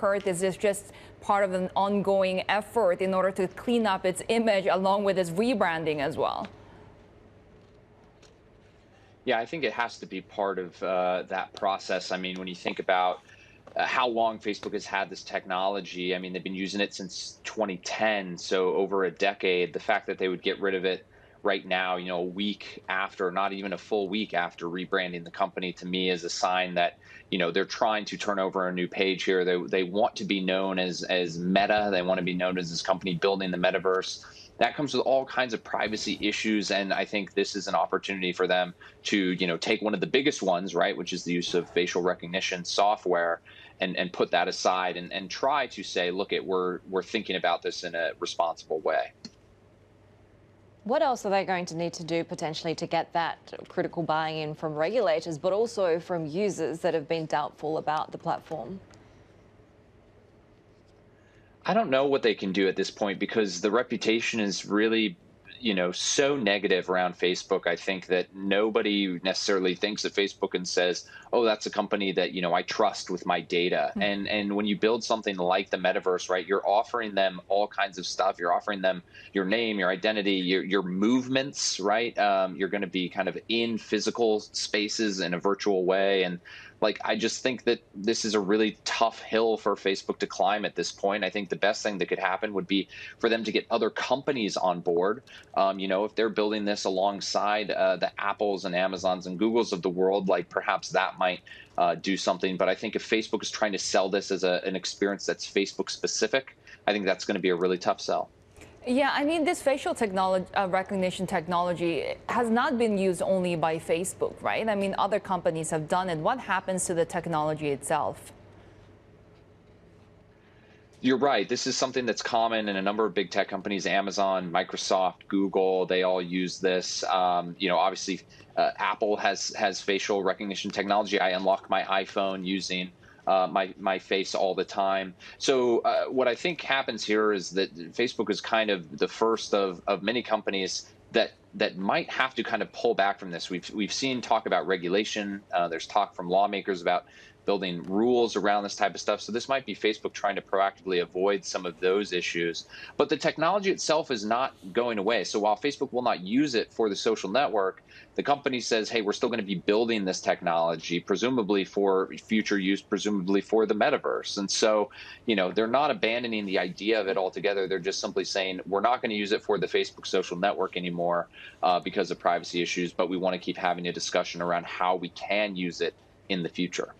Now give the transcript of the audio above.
Is this just part of an ongoing effort in order to clean up its image along with its rebranding as well? Yeah, I think it has to be part of that process. I mean, when you think about how long Facebook has had this technology, I mean, they've been using it since 2010, so over a decade. The fact that they would get rid of it right now, a week after, not even a full week after rebranding the company, to me is a sign that they're trying to turn over a new page here. They want to be known as Meta. They want to be known as this company building the metaverse. That comes with all kinds of privacy issues, and I think this is an opportunity for them to take one of the biggest ones, right, which is the use of facial recognition software, and put that aside and try to say, look, we're thinking about this in a responsible way. What else are they going to need to do potentially to get that critical buy-in from regulators, but also from users that have been doubtful about the platform? I don't know what they can do at this point because the reputation is really, so negative around Facebook. I think that nobody necessarily thinks of Facebook and says, "Oh, that's a company that, I trust with my data." And when you build something like the metaverse, right, you're offering them all kinds of stuff. You're offering them your name, your identity, your movements, right? You're going to be kind of in physical spaces in a virtual way. And I just think that this is a really tough hill for Facebook to climb at this point. I think the best thing that could happen would be for them to get other companies on board. If they're building this alongside the Apples and Amazons and Googles of the world, perhaps that might do something. But I think if Facebook is trying to sell this as an experience that's Facebook specific, I think that's going to be a really tough sell. Yeah, I mean, this facial technology, recognition technology has not been used only by Facebook, right? I mean, other companies have done it. What happens to the technology itself? You're right. This is something that's common in a number of big tech companies: Amazon, Microsoft, Google. They all use this. Obviously, Apple has facial recognition technology. I unlock my iPhone using my face all the time. So what I think happens here is that Facebook is kind of the first of many companies that might have to kind of pull back from this. We've seen talk about regulation. There's talk from lawmakers about building rules around this type of stuff. So this might be Facebook trying to proactively avoid some of those issues. But the technology itself is not going away. So while Facebook will not use it for the social network, the company says, hey, we're still going to be building this technology, presumably for future use, presumably for the metaverse. And so, they're not abandoning the idea of it altogether. They're just simply saying, we're not going to use it for the Facebook social network anymore because of privacy issues, but we want to keep having a discussion around how we can use it in the future.